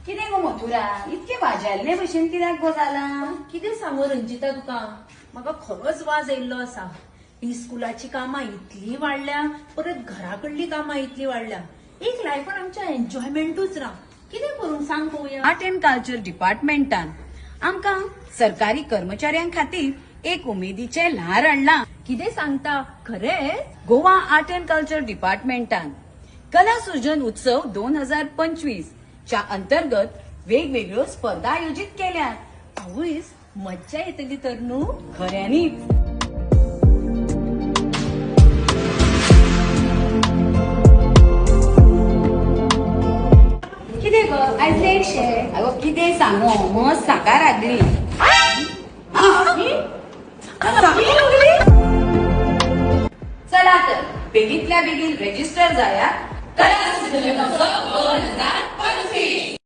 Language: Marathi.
कितें गो मथुरा इतके वाजेल्ले भशेन कित्याक गो जाला? कितें सांगू रंजिता तुका, म्हाका खरोच वाज येयल्लो आसा. ही स्कुलाची कामां इतली वाडल्या, परत घरा कडली कामां इतली वाडल्या. एक लायफान आमच्या एन्जॉयमेंटूच ना. कितें करूं सांग पळोवया. आर्ट अँड कल्चर डिपार्टमेंटान आमकां सरकारी कर्मचाऱ्यां खातीर एक उमेदीचे ल्हार हाडला. कितें सांगता खरेंच? गोवा आर्ट अँड कल्चर डिपार्टमेंटान कला सृजन उत्सव 2025 च्या अंतर्गत वेगवेगळ्यो स्पर्धा आयोजित केल्यात. आवयस मज्जा येतली तर न्हू. खऱ्यांनीच कितें गो आयज लेटशे? अगो कितें सांगू मस्त साकार आदली. चला तर बेगीतल्या बेगीन रेजिस्टर जाया. कला सृजन उत्सव 2025.